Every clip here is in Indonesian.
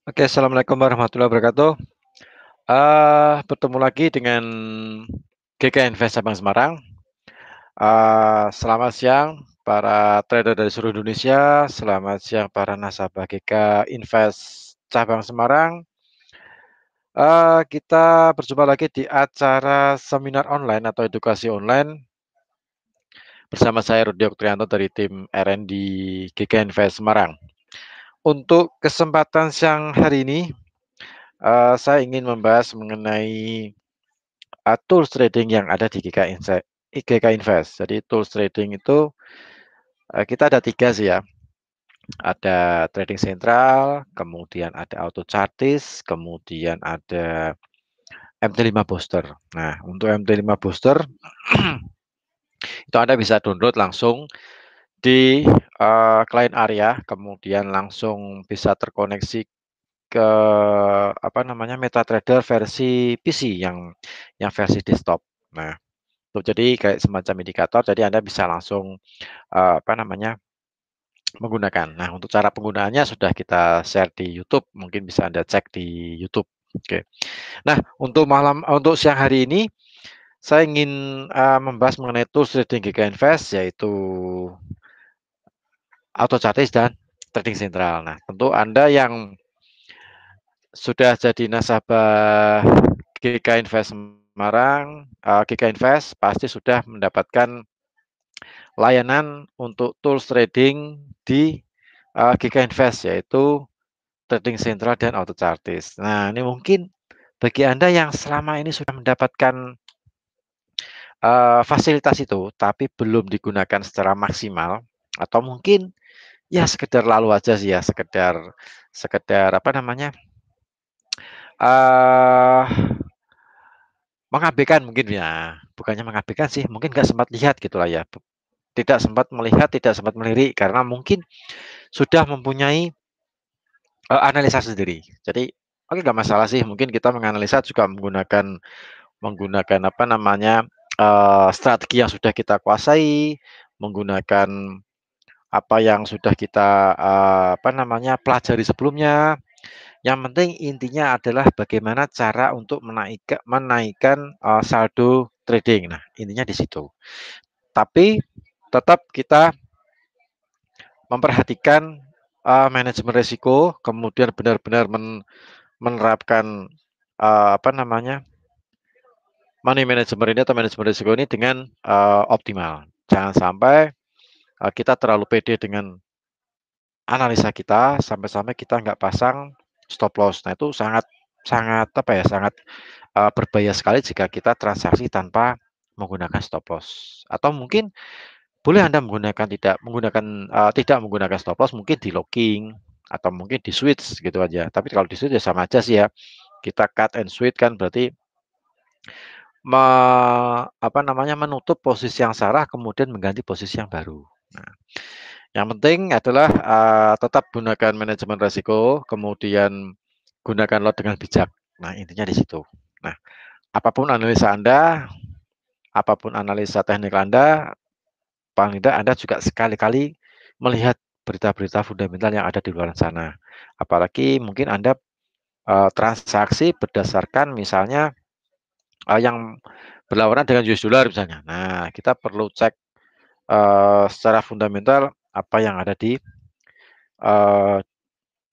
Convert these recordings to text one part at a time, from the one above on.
Oke, assalamualaikum warahmatullahi wabarakatuh. Bertemu lagi dengan GK Invest Cabang Semarang. Selamat siang para trader dari seluruh Indonesia. Selamat siang para nasabah GK Invest Cabang Semarang. Kita berjumpa lagi di acara seminar online atau edukasi online bersama saya Rudi Oktrianto dari tim R&D GK Invest Semarang. Untuk kesempatan siang hari ini, saya ingin membahas mengenai tools trading yang ada di GK Invest. Jadi tools trading itu kita ada 3 sih ya. Ada trading sentral, kemudian ada auto chartis, kemudian ada MT5 booster. Nah, untuk MT5 booster itu Anda bisa download langsung di client area, kemudian langsung bisa terkoneksi ke apa namanya MetaTrader versi PC yang versi desktop. Nah, jadi kayak semacam indikator, jadi Anda bisa langsung, apa namanya, menggunakan. Nah, untuk cara penggunaannya sudah kita share di YouTube, mungkin bisa Anda cek di YouTube. Oke. Nah, untuk siang hari ini, saya ingin, membahas mengenai tools trading GK Invest, yaitu Auto Chartis dan Trading Sentral. Nah, tentu Anda yang sudah jadi nasabah GK Invest Semarang, GK Invest pasti sudah mendapatkan layanan untuk tools trading di GK Invest, yaitu trading sentral dan auto chartis. Nah, ini mungkin bagi Anda yang selama ini sudah mendapatkan fasilitas itu, tapi belum digunakan secara maksimal, atau mungkin ya sekedar lalu aja sih ya, sekedar sekedar apa namanya, eee, mengabaikan mungkin ya, bukannya mengabaikan sih, mungkin nggak sempat lihat gitulah ya, tidak sempat melihat, tidak sempat melirik karena mungkin sudah mempunyai analisa sendiri. Jadi, oke nggak masalah sih, mungkin kita menganalisa juga menggunakan menggunakan apa namanya, strategi yang sudah kita kuasai, menggunakan apa yang sudah kita, apa namanya, pelajari sebelumnya. Yang penting intinya adalah bagaimana cara untuk menaikkan, saldo trading. Nah, intinya di situ. Tapi tetap kita memperhatikan, manajemen risiko, kemudian benar-benar menerapkan, apa namanya, money management ini atau manajemen risiko ini dengan, optimal. Jangan sampai, kita terlalu pede dengan analisa kita, sampai-sampai kita nggak pasang stop loss. Nah, itu sangat sangat apa ya, sangat, berbahaya sekali jika kita transaksi tanpa menggunakan stop loss. Atau mungkin boleh Anda tidak menggunakan stop loss mungkin di locking atau mungkin di switch gitu aja. Tapi kalau di switch ya sama aja sih ya, kita cut and switch kan berarti me apa namanya, menutup posisi yang salah kemudian mengganti posisi yang baru. Nah, yang penting adalah, tetap gunakan manajemen resiko, kemudian gunakan lot dengan bijak. Nah, intinya di situ. Nah, apapun analisa Anda, apapun analisa teknik Anda, paling tidak Anda juga sekali-kali melihat berita-berita fundamental yang ada di luar sana. Apalagi mungkin Anda, transaksi berdasarkan misalnya, yang berlawanan dengan US dollar misalnya. Nah, kita perlu cek, secara fundamental apa yang ada di, eee,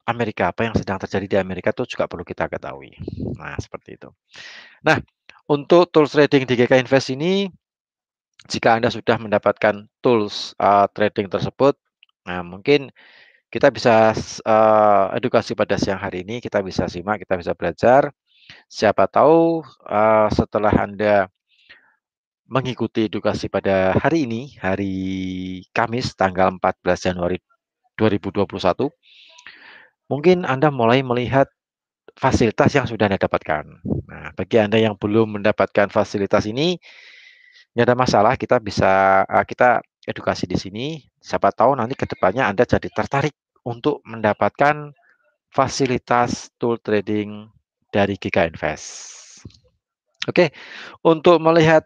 Amerika, apa yang sedang terjadi di Amerika itu juga perlu kita ketahui. Nah, seperti itu. Nah, untuk tools trading di GK Invest ini, jika Anda sudah mendapatkan tools, trading tersebut, nah mungkin kita bisa edukasi pada siang hari ini, kita bisa simak, kita bisa belajar. Siapa tahu, setelah Anda mengikuti edukasi pada hari ini, hari Kamis tanggal 14 Januari 2021, mungkin Anda mulai melihat fasilitas yang sudah Anda dapatkan. Nah, bagi Anda yang belum mendapatkan fasilitas ini, nggak ada masalah, kita edukasi di sini. Siapa tahu nanti ke depannya Anda jadi tertarik untuk mendapatkan fasilitas tool trading dari GK Invest. Oke, untuk melihat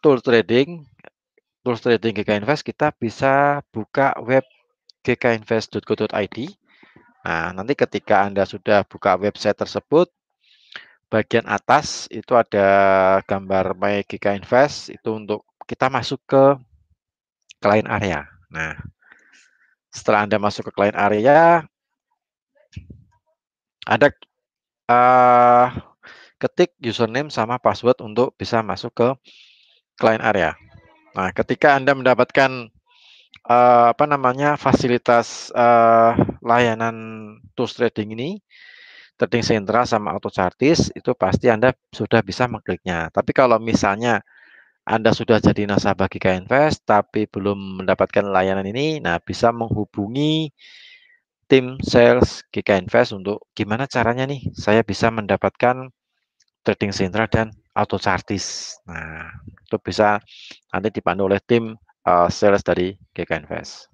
tools trading GK Invest, kita bisa buka web gkinvest.co.id. Nah, nanti ketika Anda sudah buka website tersebut, bagian atas itu ada gambar My GK Invest, itu untuk kita masuk ke client area. Nah, setelah Anda masuk ke client area, Anda ketik username sama password untuk bisa masuk ke client area. Nah, ketika Anda mendapatkan fasilitas layanan tools trading ini, trading sentral sama auto chartis, itu pasti Anda sudah bisa mengkliknya. Tapi kalau misalnya Anda sudah jadi nasabah GK Invest tapi belum mendapatkan layanan ini, nah bisa menghubungi tim sales GK Invest untuk gimana caranya nih saya bisa mendapatkan trading sentral dan auto chartis. Nah, itu bisa nanti dipandu oleh tim sales dari GK Invest.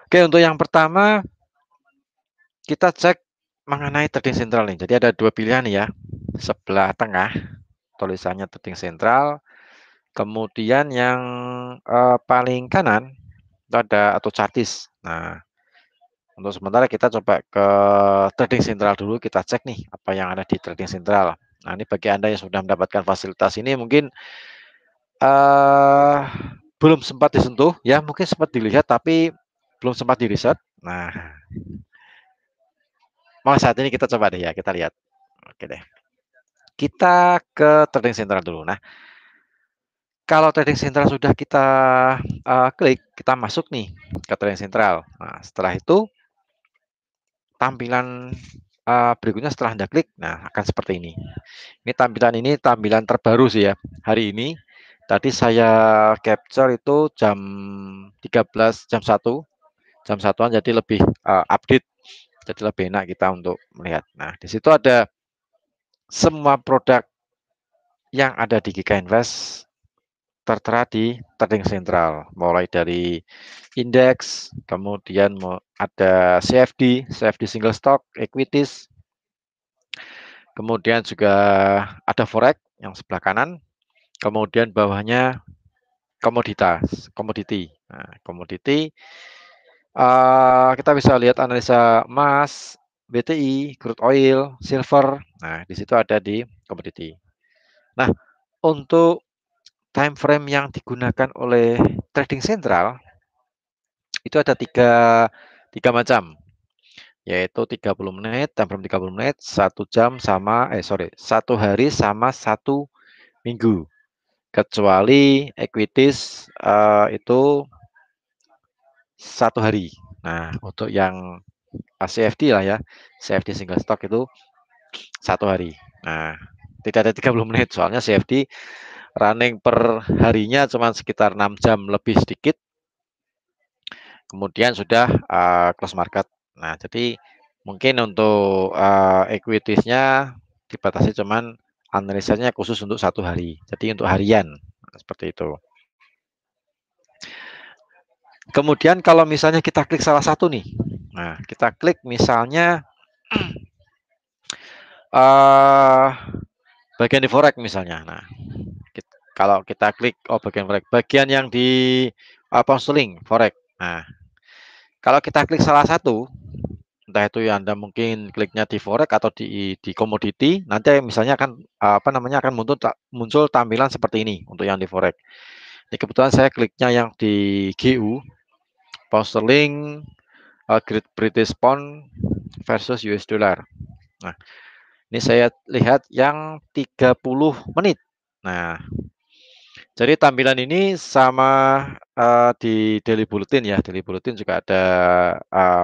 Oke, untuk yang pertama kita cek mengenai trading sentral nih. Jadi ada dua pilihan ya. Sebelah tengah tulisannya trading sentral. Kemudian yang paling kanan itu ada auto chartis. Nah, untuk sementara kita coba ke trading sentral dulu, kita cek nih apa yang ada di trading sentral. Nah, ini bagi Anda yang sudah mendapatkan fasilitas ini mungkin uh, belum sempat disentuh, ya mungkin sempat dilihat tapi belum sempat diriset. Nah, saat ini kita coba deh ya, kita lihat. Oke deh. Kita ke trading sentral dulu. Nah, kalau trading sentral sudah kita klik, kita masuk nih ke trading sentral. Nah, setelah itu tampilan berikutnya setelah Anda klik, nah akan seperti ini. Ini tampilan terbaru sih ya. Hari ini tadi saya capture itu jam 13 jam 1. Jam 1-an jadi lebih update. Jadi lebih enak kita untuk melihat. Nah, di situ ada semua produk yang ada di GK Invest tertera di trading sentral, mulai dari indeks, kemudian ada CFD single stock, equities, kemudian juga ada forex yang sebelah kanan, kemudian bawahnya komoditi. Nah, komoditi kita bisa lihat analisa emas, BTI, crude oil, silver. Nah, di situ ada di komoditi. Nah, untuk time frame yang digunakan oleh trading sentral itu ada tiga macam, yaitu 30 menit, time frame 30 menit, 1 jam sama 1 hari sama 1 minggu. Kecuali equities itu 1 hari. Nah, untuk yang CFD lah ya, CFD single stock itu 1 hari. Nah, tidak ada 30 menit, soalnya CFD running per harinya cuma sekitar 6 jam lebih sedikit. Kemudian sudah close market. Nah, jadi mungkin untuk equities-nya dibatasi cuman analisanya khusus untuk 1 hari. Jadi untuk harian seperti itu. Kemudian kalau misalnya kita klik salah satu nih. Nah, kita klik misalnya bagian di forex misalnya. Nah, kalau kita klik bagian forex, bagian yang di pound sterling forex. Nah, kalau kita klik salah satu, entah itu ya Anda mungkin kliknya di forex atau di komoditi, nanti misalnya akan akan muncul tampilan seperti ini untuk yang di forex. Ini kebetulan saya kliknya yang di GU, pound sterling, Great British Pound versus US dollar. Nah, ini saya lihat yang 30 menit. Nah, jadi tampilan ini sama di Daily Bulletin ya. Daily Bulletin juga ada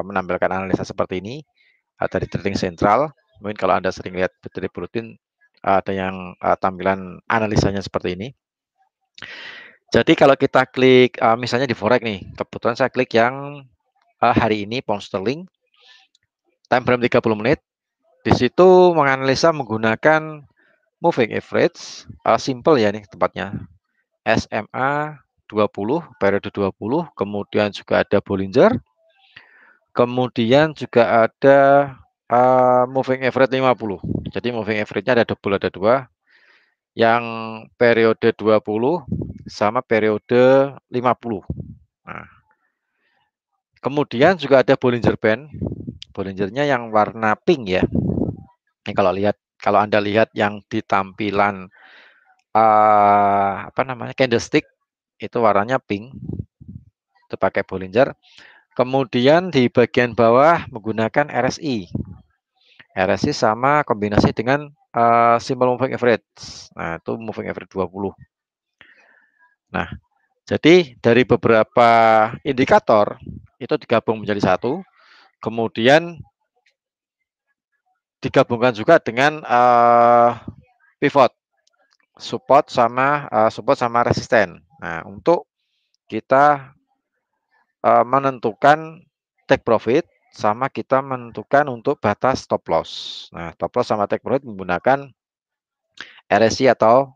menampilkan analisa seperti ini dari trading sentral. Mungkin kalau Anda sering lihat Daily Bulletin ada yang tampilan analisanya seperti ini. Jadi kalau kita klik misalnya di forex nih, kebetulan saya klik yang hari ini pound sterling, time frame 30 menit. Di situ menganalisa menggunakan moving average, simple ya nih tempatnya. SMA 20, periode 20, kemudian juga ada Bollinger, kemudian juga ada moving average 50. Jadi moving average-nya ada double, ada dua, yang periode 20 sama periode 50. Nah, kemudian juga ada Bollinger Band. Bollingernya yang warna pink ya. Ini kalau Anda lihat yang di tampilan apa namanya candlestick itu warnanya pink. Itu pakai Bollinger. Kemudian di bagian bawah menggunakan RSI. RSI sama kombinasi dengan simple moving average. Nah, itu moving average 20. Nah, jadi dari beberapa indikator itu digabung menjadi satu, kemudian digabungkan juga dengan pivot, support sama resisten. Nah, untuk kita menentukan take profit sama kita menentukan untuk batas stop loss. Nah, stop loss sama take profit menggunakan RSI atau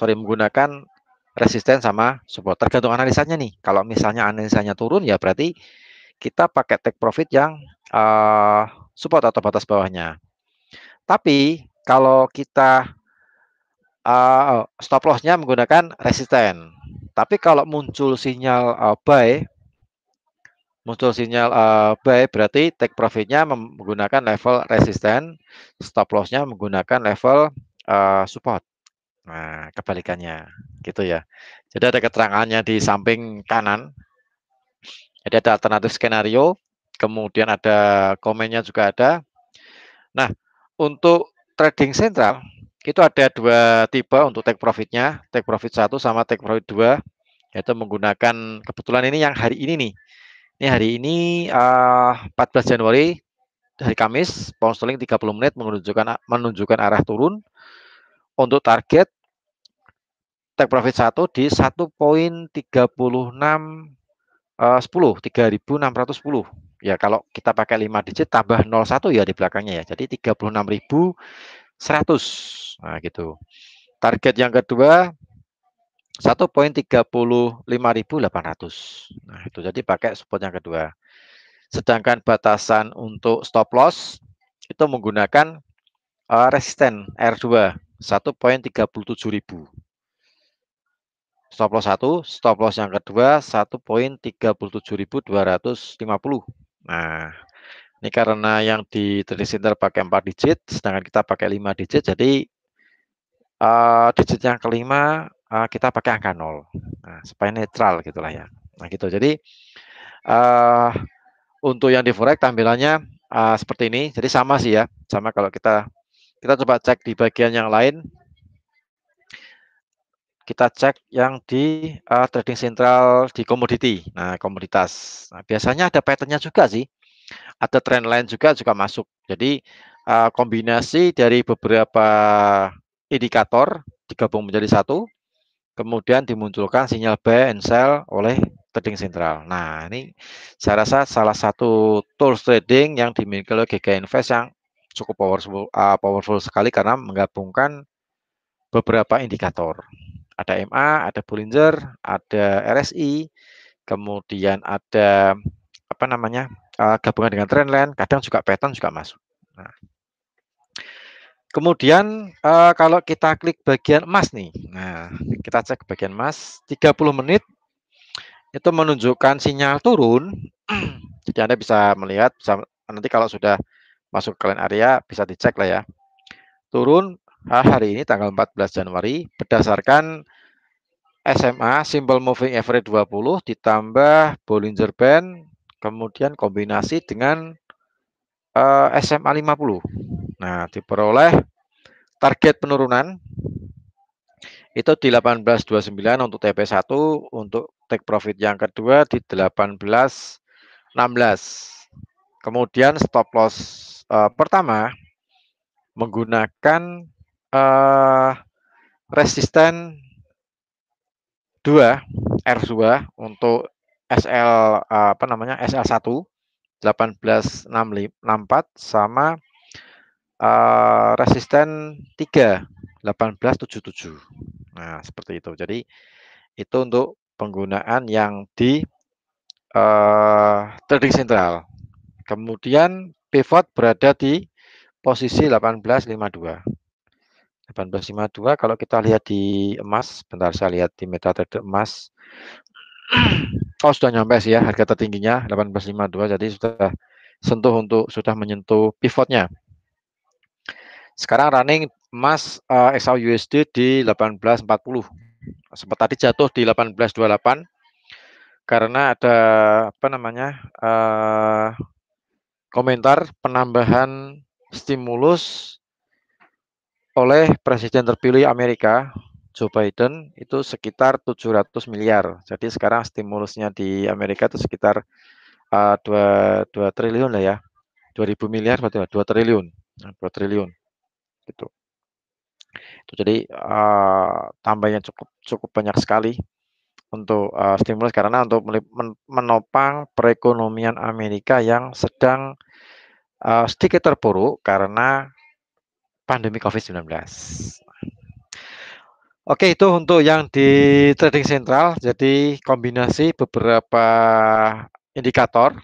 menggunakan resisten sama support. Tergantung analisanya nih. Kalau misalnya analisanya turun ya berarti kita pakai take profit yang support atau batas bawahnya. Tapi kalau kita stop loss-nya menggunakan resisten. Tapi kalau muncul sinyal buy berarti take profit-nya menggunakan level resisten, stop loss-nya menggunakan level support. Nah, kebalikannya gitu ya. Jadi ada keterangannya di samping kanan. Jadi ada alternatif skenario, kemudian ada komennya juga ada. Nah, untuk trading sentral itu ada dua tipe untuk take profit-nya, take profit 1 sama take profit 2, yaitu menggunakan kebetulan ini yang hari ini nih. Ini hari ini 14 Januari hari Kamis, pound sterling 30 menit menunjukkan arah turun. Untuk target take profit 1 di 1.3610, 3.610. Ya, kalau kita pakai 5 digit tambah 01 ya di belakangnya ya. Jadi 36.100. Nah, gitu. Target yang kedua 1.35.800. Nah, itu jadi pakai support yang kedua. Sedangkan batasan untuk stop loss itu menggunakan resisten R2 1.37.000. Stop loss 1, stop loss yang kedua 1.37.250. Nah, ini karena yang di trading center pakai 4 digit, sedangkan kita pakai 5 digit, jadi digit yang kelima kita pakai angka 0. Nah, supaya netral gitulah ya. Nah, gitu. Jadi untuk yang di forex tampilannya seperti ini. Jadi sama sih ya, sama kalau kita coba cek di bagian yang lain. Kita cek yang di trading sentral di komoditi. Nah, komoditas. Nah, biasanya ada pattern-nya juga sih. Ada trend line juga masuk. Jadi kombinasi dari beberapa indikator digabung menjadi satu, kemudian dimunculkan sinyal buy and sell oleh trading sentral. Nah, ini saya rasa salah satu tools trading yang dimiliki oleh GK Invest yang cukup powerful sekali karena menggabungkan beberapa indikator. Ada MA, ada Bollinger, ada RSI, kemudian ada apa namanya gabungan dengan trendline, kadang juga pattern juga masuk. Nah, kemudian kalau kita klik bagian emas nih, nah kita cek bagian emas 30 menit itu menunjukkan sinyal turun. Jadi Anda bisa melihat, nanti kalau sudah masuk ke line area bisa dicek lah ya. Turun hari ini tanggal 14 Januari berdasarkan SMA Simple Moving Average 20 ditambah Bollinger Band, kemudian kombinasi dengan SMA 50. Nah, diperoleh target penurunan itu di 18.29 untuk TP1, untuk take profit yang kedua di 18.16. Kemudian stop loss pertama menggunakan resisten 2 R2 untuk SL SL1 18.64 sama resisten 3 18.77. Nah, seperti itu. Jadi itu untuk penggunaan yang di trading sentral. Kemudian pivot berada di posisi 18.52. 18.52 kalau kita lihat di emas, bentar saya lihat di MetaTrader emas. Oh, sudah nyampe sih ya harga tertingginya 18.52, jadi sudah sentuh untuk sudah menyentuh pivotnya. Sekarang running emas XAUUSD di 18.40. Sempat tadi jatuh di 18.28 karena ada apa namanya komentar penambahan stimulus oleh Presiden terpilih Amerika Joe Biden itu sekitar 700 miliar. Jadi sekarang stimulusnya di Amerika itu sekitar 2 triliun lah ya. 2000 miliar berarti 2 triliun. 2 triliun gitu. Jadi tambahnya cukup cukup banyak sekali untuk stimulus karena untuk menopang perekonomian Amerika yang sedang sedikit terpuruk karena pandemi COVID-19. Oke, itu untuk yang di trading sentral. Jadi kombinasi beberapa indikator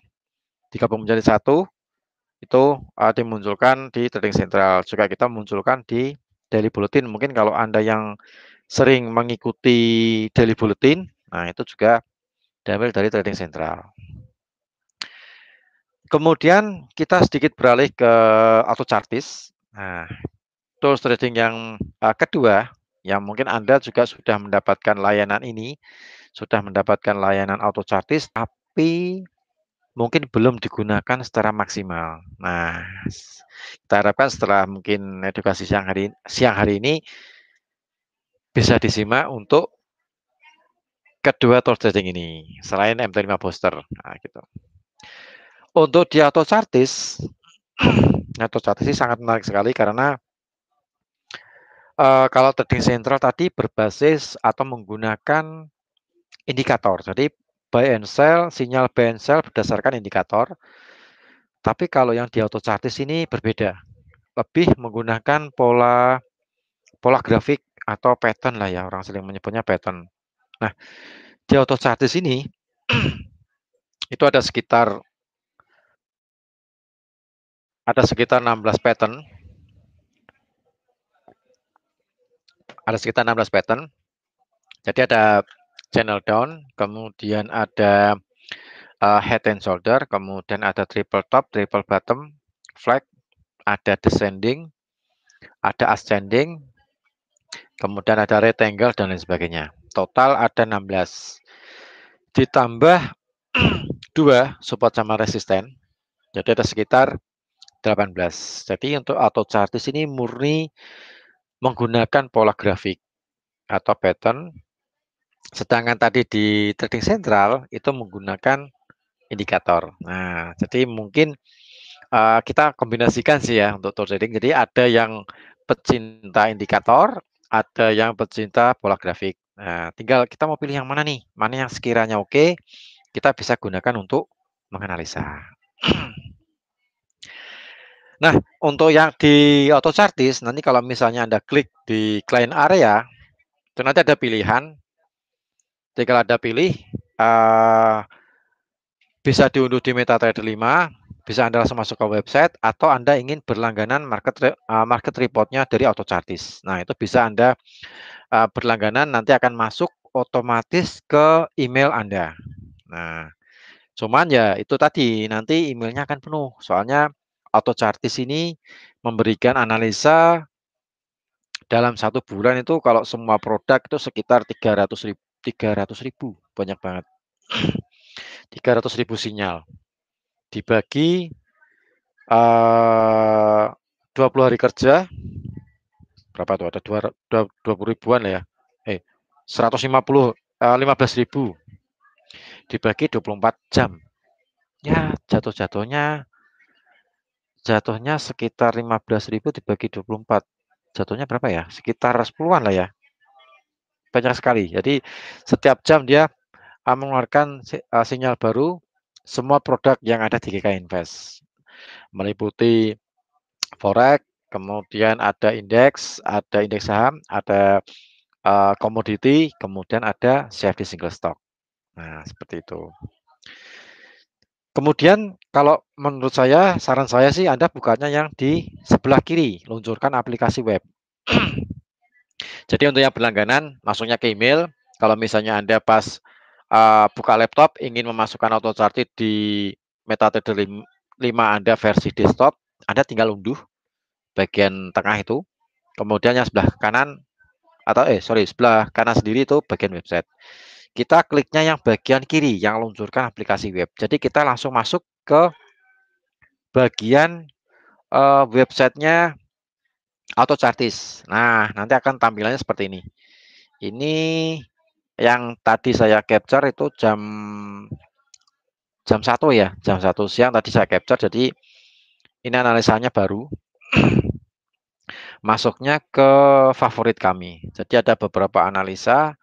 digabung menjadi satu itu dimunculkan di trading sentral. Juga kita munculkan di daily bulletin. Mungkin kalau Anda yang sering mengikuti daily bulletin, nah itu juga diambil dari trading sentral. Kemudian kita sedikit beralih ke auto chartis. Nah, tools trading yang kedua, yang mungkin Anda juga sudah mendapatkan layanan ini, sudah mendapatkan layanan auto chartis, tapi mungkin belum digunakan secara maksimal. Nah, kita harapkan setelah mungkin edukasi siang hari ini bisa disimak untuk kedua tools trading ini, selain MT5 booster. Nah, gitu. Untuk di auto chartis, auto chartis ini sangat menarik sekali karena kalau trading sentral tadi berbasis atau menggunakan indikator. Jadi buy and sell, sinyal buy and sell berdasarkan indikator. Tapi kalau yang di auto chartis ini berbeda. Lebih menggunakan pola grafik atau pattern lah ya, orang sering menyebutnya pattern. Nah, di auto chartis ini itu ada sekitar 16 pattern. Ada sekitar 16 pattern. Jadi ada channel down, kemudian ada head and shoulder, kemudian ada triple top, triple bottom, flag, ada descending, ada ascending, kemudian ada rectangle dan lain sebagainya. Total ada 16. Ditambah 2 support sama resisten. Jadi ada sekitar 18. Jadi untuk auto chartis ini murni menggunakan pola grafik atau pattern. Sedangkan tadi di trading sentral itu menggunakan indikator. Nah, jadi mungkin kita kombinasikan sih ya untuk tool trading. Jadi ada yang pecinta indikator, ada yang pecinta pola grafik. Nah, tinggal kita mau pilih yang mana nih? Mana yang sekiranya oke, kita bisa gunakan untuk menganalisa. Nah, untuk yang di auto chartis, nanti kalau misalnya Anda klik di client area, itu nanti ada pilihan. Tinggal Anda pilih, bisa diunduh di MetaTrader 5, bisa Anda langsung masuk ke website, atau Anda ingin berlangganan market reportnya dari auto chartis. Nah, itu bisa Anda berlangganan, nanti akan masuk otomatis ke email Anda. Nah, cuman ya itu tadi, nanti emailnya akan penuh. Soalnya auto chartis ini memberikan analisa dalam 1 bulan itu kalau semua produk itu sekitar 300.000, banyak banget. 300.000 sinyal. Dibagi 20 hari kerja, berapa tuh? Ada 20 ribuan lah ya. 150, 15.000 dibagi 24 jam. Ya, jatuhnya sekitar 15.000 dibagi 24. Jatuhnya berapa ya? Sekitar 10-an lah ya. Banyak sekali. Jadi setiap jam dia mengeluarkan sinyal baru semua produk yang ada di GK Invest. Meliputi forex, kemudian ada indeks saham, ada komoditi, kemudian ada CFD single stock. Nah, seperti itu. Kemudian kalau menurut saya, saran saya sih Anda bukanya yang di sebelah kiri, luncurkan aplikasi web. Jadi untuk yang berlangganan, masuknya ke email. Kalau misalnya Anda pas buka laptop ingin memasukkan auto chartis di MetaTrader 5 Anda versi desktop, Anda tinggal unduh bagian tengah itu, kemudian yang sebelah kanan atau sebelah kanan sendiri itu bagian website. Kita kliknya yang bagian kiri yang luncurkan aplikasi web. Jadi kita langsung masuk ke bagian websitenya AutoChartis. Nah, nanti akan tampilannya seperti ini. Ini yang tadi saya capture itu jam 1 ya, jam 1 siang tadi saya capture. Jadi ini analisanya baru. Masuknya ke favorit kami. Jadi ada beberapa analisa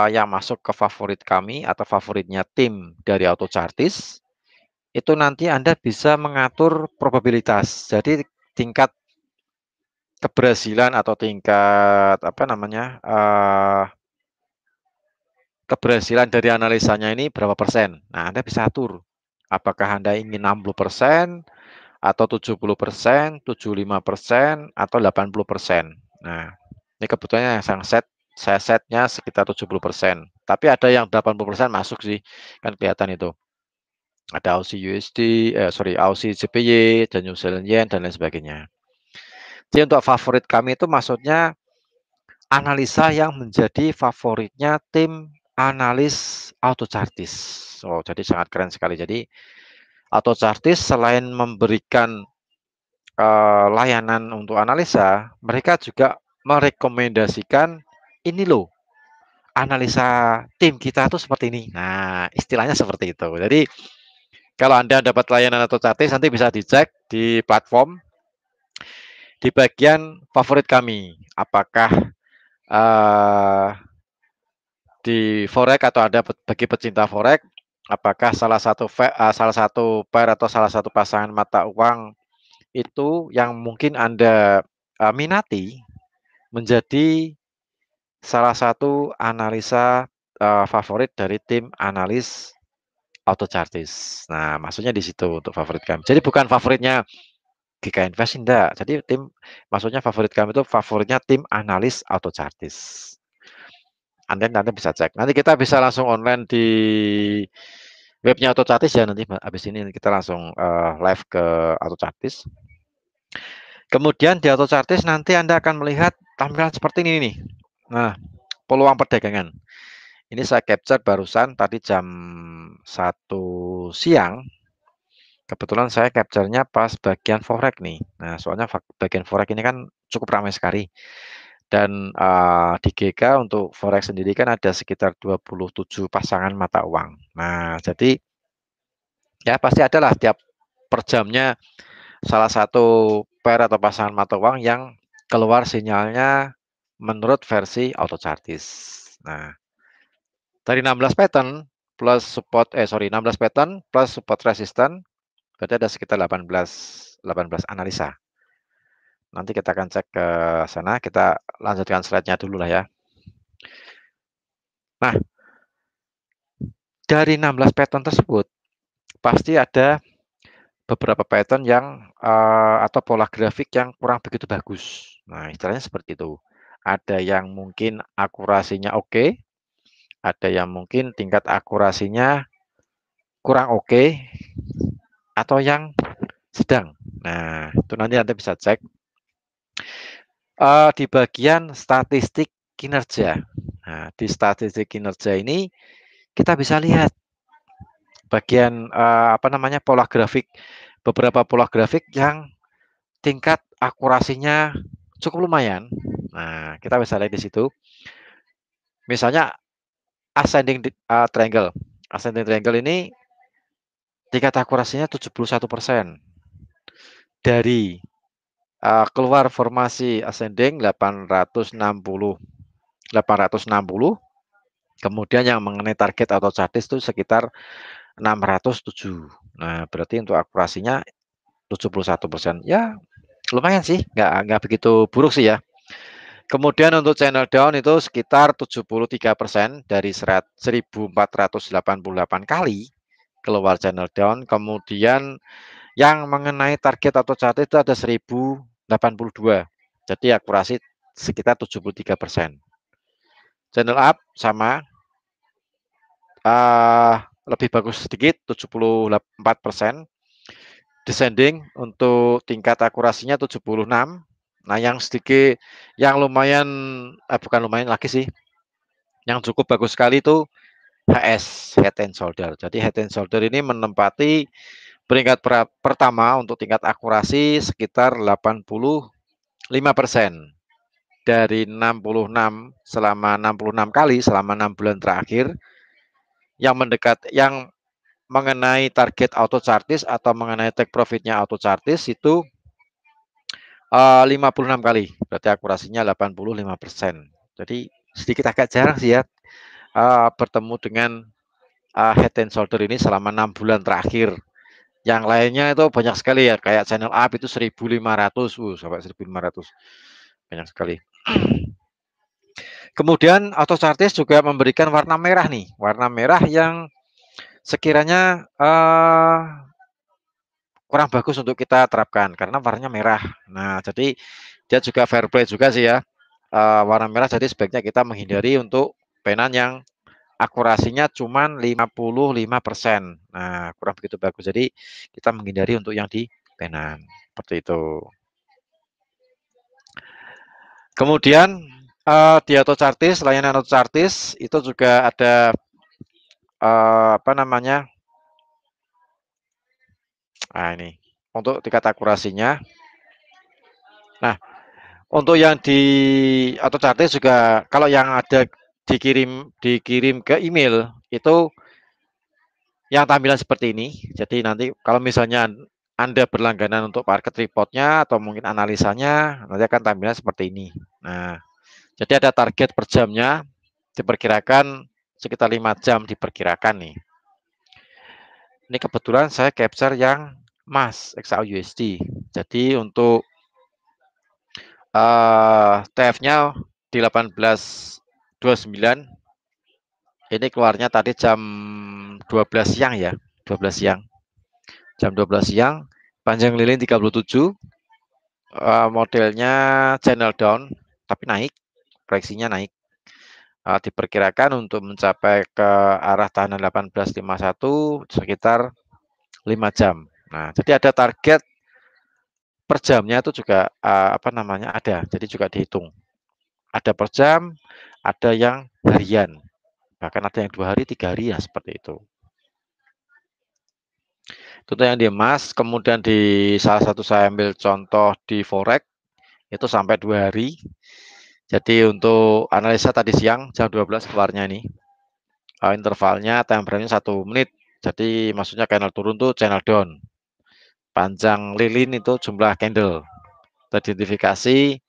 yang masuk ke favorit kami atau favoritnya tim dari AutoChartis. Itu nanti Anda bisa mengatur probabilitas. Jadi tingkat keberhasilan atau tingkat apa namanya keberhasilan dari analisanya ini berapa persen. Nah, Anda bisa atur. Apakah Anda ingin 60% atau 70%, 75% atau 80%. Nah, ini kebetulan yang saya setnya sekitar 70%. Tapi ada yang 80% masuk sih, kan kelihatan itu. Ada Aussie USD, Aussie JPY, dan New Zealand Yen dan lain sebagainya. Jadi untuk favorit kami itu maksudnya analisa yang menjadi favoritnya tim analis AutoChartis. Oh, jadi sangat keren sekali. Jadi AutoChartis selain memberikan layanan untuk analisa, mereka juga merekomendasikan ini loh, analisa tim kita tuh seperti ini. Nah, istilahnya seperti itu. Jadi kalau Anda dapat layanan AutoChartis nanti bisa dicek di platform di bagian favorit kami. Apakah uh, di forex atau ada bagi pecinta forex, apakah salah satu pair atau salah satu pasangan mata uang itu yang mungkin Anda minati menjadi salah satu analisa favorit dari tim analis AutoChartis. Nah, maksudnya di situ untuk favorit kami. Jadi bukan favoritnya GK Invest, enggak. Jadi maksudnya favorit kami itu favoritnya tim analis AutoChartis. Anda nanti bisa cek. Nanti kita bisa langsung online di webnya AutoChartis ya, nanti habis ini kita langsung live ke AutoChartis. Kemudian di AutoChartis nanti Anda akan melihat tampilan seperti ini nih. Nah, peluang perdagangan. Ini saya capture barusan tadi jam 1 siang. Kebetulan saya capture-nya pas bagian forex nih. Nah, soalnya bagian forex ini kan cukup ramai sekali. Dan di GK untuk forex sendiri kan ada sekitar 27 pasangan mata uang. Nah, jadi ya pasti adalah tiap per jamnya salah satu pair atau pasangan mata uang yang keluar sinyalnya menurut versi AutoChartis. Nah, dari 16 pattern plus 16 pattern plus support resistance berarti ada sekitar 18 analisa. Nanti kita akan cek ke sana, kita lanjutkan slide-nya dulu lah ya. Nah, dari 16 pattern tersebut pasti ada beberapa pattern yang atau pola grafik yang kurang begitu bagus. Nah, istilahnya seperti itu. Ada yang mungkin akurasinya oke, ada yang mungkin tingkat akurasinya kurang oke, atau yang sedang. Nah, itu nanti Anda bisa cek di bagian statistik kinerja. Nah, di statistik kinerja ini kita bisa lihat bagian apa namanya pola grafik, beberapa pola grafik yang tingkat akurasinya cukup lumayan. Nah, kita bisa lihat di situ. Misalnya ascending triangle. Ascending triangle ini tingkat akurasinya 71%. Dari keluar formasi ascending 860, kemudian yang mengenai target atau chartis itu sekitar 607. Nah, berarti untuk akurasinya 71%. Ya, lumayan sih, nggak begitu buruk sih ya. Kemudian untuk channel down itu sekitar 73% dari 1488 kali keluar channel down. Kemudian yang mengenai target atau chart itu ada 1082. Jadi akurasi sekitar 73%. Channel up sama lebih bagus sedikit 74%. descending untuk tingkat akurasinya 76. Nah, yang sedikit yang lumayan bukan lumayan lagi sih, yang cukup bagus sekali itu HS, Head and Shoulder. Jadi Head and Shoulder ini menempati peringkat pertama untuk tingkat akurasi sekitar 85%. Dari 66 selama 66 kali selama 6 bulan terakhir, yang mengenai target auto chartis atau mengenai take profitnya auto chartis itu 56 kali, berarti akurasinya 85%. Jadi sedikit agak jarang sih ya bertemu dengan Head and Shoulder ini selama 6 bulan terakhir. Yang lainnya itu banyak sekali ya, kayak channel up itu 1.500, sampai 1.500, banyak sekali. Kemudian auto chartis juga memberikan warna merah nih, warna merah yang sekiranya kurang bagus untuk kita terapkan karena warnanya merah. Nah, jadi dia juga fair play juga sih ya. Warna merah, jadi sebaiknya kita menghindari untuk penan yang akurasinya cuma 55%. Nah, kurang begitu bagus. Jadi kita menghindari untuk yang di penan. Seperti itu. Kemudian di auto chartis, layanan auto chartis itu juga ada apa namanya? Nah, ini untuk tingkat akurasinya. Nah, untuk yang di auto chartis juga kalau yang ada dikirim ke email itu yang tampilan seperti ini. Jadi nanti kalau misalnya Anda berlangganan untuk market reportnya atau mungkin analisanya, nanti akan tampilan seperti ini. Nah, jadi ada target per jamnya, diperkirakan sekitar 5 jam diperkirakan nih. Ini kebetulan saya capture yang emas XAUUSD. Jadi untuk TF-nya di 18.29, ini keluarnya tadi jam 12 siang ya, 12 siang. Jam 12 siang, panjang lilin 37, modelnya channel down, tapi naik, proyeksinya naik. Diperkirakan untuk mencapai ke arah tahanan 18.51 sekitar 5 jam. Nah, jadi ada target per jamnya itu juga apa namanya ada, jadi juga dihitung. Ada per jam, ada yang harian, bahkan ada yang 2 hari, 3 hari ya seperti itu. Itu yang di emas, kemudian di salah satu saya ambil contoh di forex itu sampai 2 hari. Jadi untuk analisa tadi siang jam 12 keluarnya ini. Intervalnya time frame-nya 1 menit. Jadi maksudnya candle turun tuh channel down. Panjang lilin itu jumlah candle. Teridentifikasi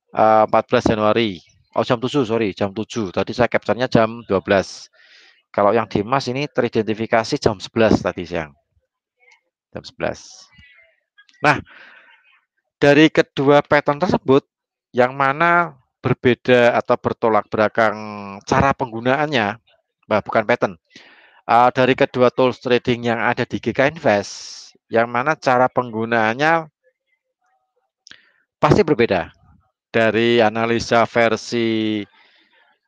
14 Januari. Oh jam 7, sorry, jam 7. Tadi saya capture-nya jam 12. Kalau yang di emas ini teridentifikasi jam 11 tadi siang. Jam 11. Nah, dari kedua pattern tersebut, yang mana berbeda atau bertolak belakang cara penggunaannya, bukan pattern. Dari kedua tools trading yang ada di GK Invest, yang mana cara penggunaannya pasti berbeda. Dari analisa versi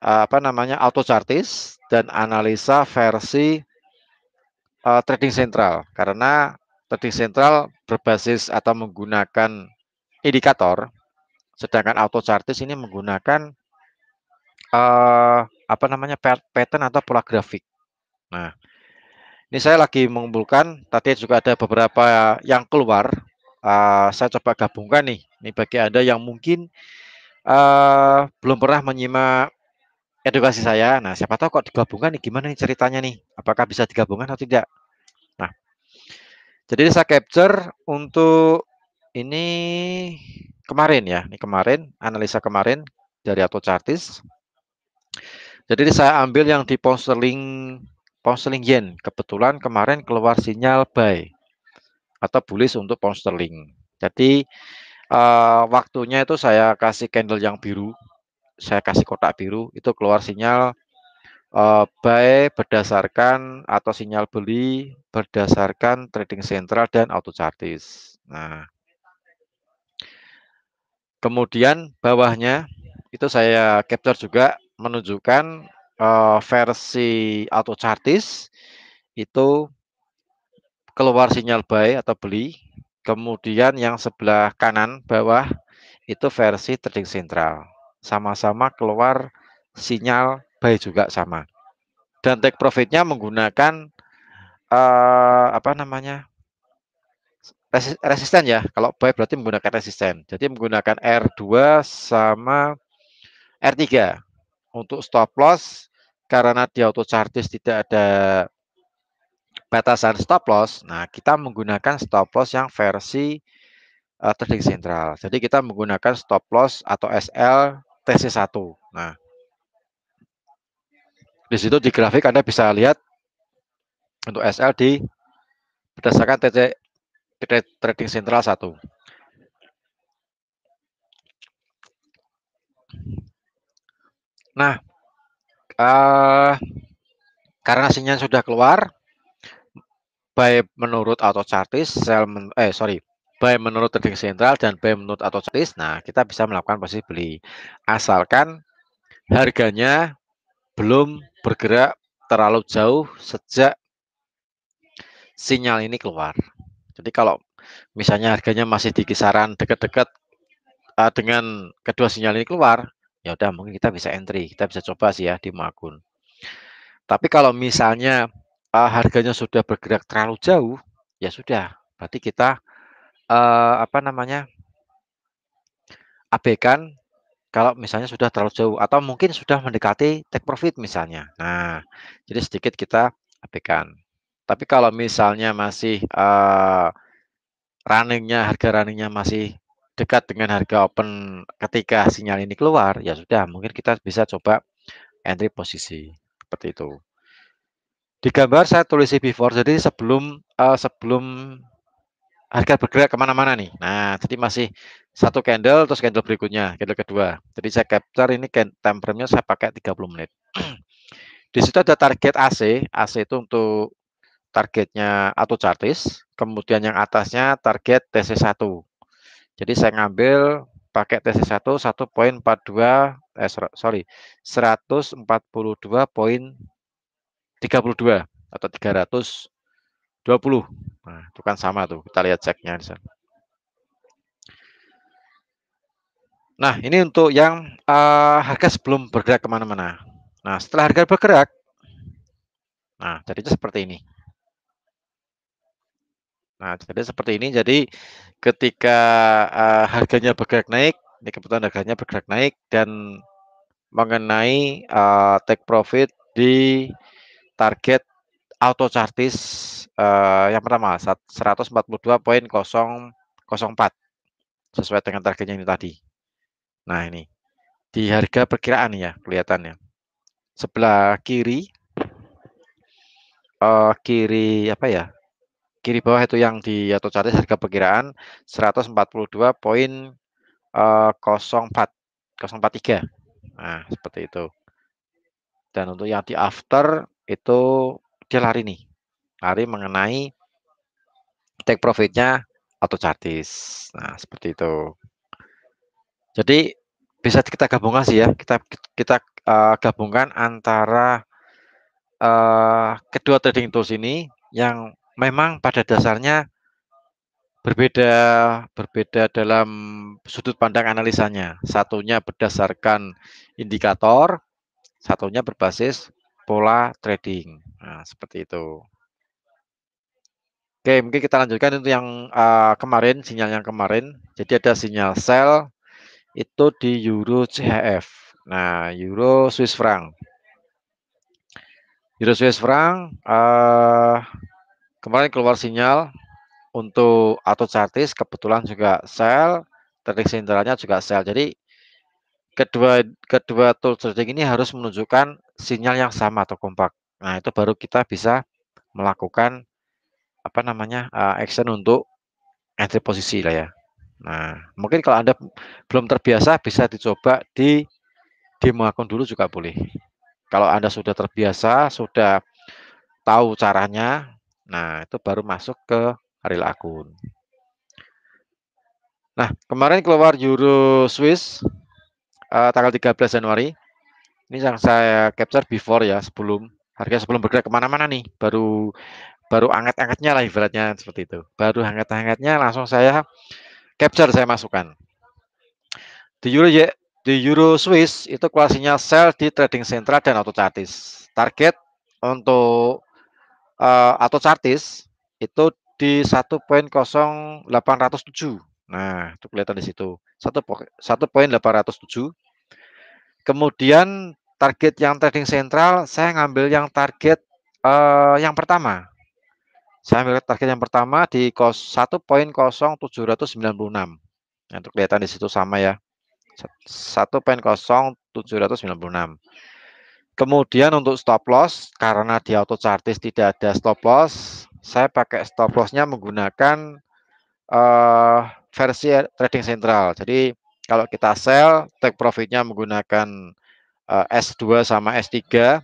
apa namanya auto chartis dan analisa versi trading sentral, karena trading sentral berbasis atau menggunakan indikator, sedangkan auto chartis ini menggunakan apa namanya pattern atau pola grafik. Nah, ini saya lagi mengumpulkan, tadi juga ada beberapa yang keluar. Saya coba gabungkan nih. Ini bagi Anda yang mungkin belum pernah menyimak edukasi saya. Nah, siapa tahu kok digabungkan nih, gimana nih ceritanya nih? Apakah bisa digabungkan atau tidak? Nah, jadi saya capture untuk ini kemarin ya. Ini kemarin, analisa kemarin dari auto chartis. Jadi saya ambil yang di pound sterling yen. Kebetulan kemarin keluar sinyal buy atau bullish untuk pound sterling. Jadi waktunya itu saya kasih candle yang biru, saya kasih kotak biru, itu keluar sinyal buy berdasarkan atau sinyal beli berdasarkan trading sentral dan auto chartis. Nah, kemudian bawahnya itu saya capture juga menunjukkan versi auto chartis itu keluar sinyal buy atau beli kemudian yang sebelah kanan bawah itu versi trading sentral. Sama-sama keluar sinyal buy juga sama. Dan take profitnya menggunakan apa namanya? Resisten ya. Kalau buy berarti menggunakan resisten. Jadi menggunakan R2 sama R3 untuk stop loss karena di auto chartis tidak ada batasan stop loss. Nah, kita menggunakan stop loss yang versi trading sentral. Jadi kita menggunakan stop loss atau SL TC1. Nah, di situ di grafik Anda bisa lihat untuk SL berdasarkan trading sentral 1. Nah, karena sinyal sudah keluar, buy menurut auto chartis, buy menurut trading sentral dan buy menurut auto chartis. Nah, kita bisa melakukan posisi beli asalkan harganya belum bergerak terlalu jauh sejak sinyal ini keluar. Jadi kalau misalnya harganya masih di kisaran dekat-dekat dengan kedua sinyal ini keluar, ya udah mungkin kita bisa entry, kita bisa coba sih ya di akun. Tapi kalau misalnya harganya sudah bergerak terlalu jauh, ya sudah, berarti kita apa namanya? Abaikan kalau misalnya sudah terlalu jauh atau mungkin sudah mendekati take profit misalnya. Nah, jadi sedikit kita abaikan. Tapi kalau misalnya masih harga runningnya masih dekat dengan harga open ketika sinyal ini keluar, ya sudah mungkin kita bisa coba entry posisi seperti itu. Di gambar saya tulis before, jadi sebelum harga bergerak kemana-mana nih. Nah, jadi masih satu candle, terus candle berikutnya, candle kedua. Jadi saya capture ini time frame-nya saya pakai 30 menit. Di situ ada target AC, AC itu untuk targetnya auto chartis, kemudian yang atasnya target TC1. Jadi saya ngambil pakai TC1 1.42 142.32 atau 320. Nah, itu kan sama tuh. Kita lihat ceknya di sana. Nah, ini untuk yang harga sebelum bergerak kemana-mana. Nah, setelah harga bergerak, nah jadinya seperti ini. Nah, jadi seperti ini. Jadi ketika harganya bergerak naik, ini kebetulan harganya bergerak naik dan mengenai take profit di target auto chartis yang pertama 142.004 sesuai dengan targetnya ini tadi. Nah, ini di harga perkiraan ya kelihatannya. Sebelah kiri apa ya? Kiri bawah itu yang di auto chartis harga perkiraan 142.043. Nah, seperti itu. Dan untuk yang di after itu dia lari nih. Lari mengenai take profitnya auto chartis. Nah, seperti itu. Jadi bisa kita gabungkan sih ya. Kita gabungkan antara kedua trading tools ini yang memang pada dasarnya berbeda berbeda dalam sudut pandang analisanya. Satunya berdasarkan indikator, satunya berbasis pola trading. Nah, seperti itu. Oke, mungkin kita lanjutkan itu yang kemarin, sinyal yang kemarin. Jadi ada sinyal sell itu di Euro CHF. Nah, Euro Swiss franc. Euro Swiss franc kemarin keluar sinyal untuk auto chartis kebetulan juga sell, trading sentralnya juga sell. Jadi kedua tool trading ini harus menunjukkan sinyal yang sama atau kompak. Nah, itu baru kita bisa melakukan apa namanya action untuk entry posisi lah ya. Nah, mungkin kalau Anda belum terbiasa bisa dicoba di demo akun dulu juga boleh. Kalau Anda sudah terbiasa, sudah tahu caranya, nah itu baru masuk ke real akun. Nah, kemarin keluar Euro Swiss tanggal 13 Januari. Ini yang saya capture before ya, sebelum bergerak kemana-mana nih, baru baru anget-angetnya lah ibaratnya seperti itu. Baru hangat-hangatnya langsung saya capture, saya masukkan. Di Euro di Euro Swiss itu keluar sinyal sell di trading sentral dan auto chartis. Target untuk auto chartis itu di 1.0807. Nah, itu kelihatan di situ. 1.807. Kemudian target yang trading sentral saya ngambil yang target yang pertama. Saya ambil target yang pertama di 1.0796. Nah, itu kelihatan di situ sama ya. 1.0796. Kemudian untuk stop loss, karena di auto chartis tidak ada stop loss, saya pakai stop lossnya menggunakan versi trading sentral. Jadi kalau kita sell, take profitnya menggunakan S2 sama S3.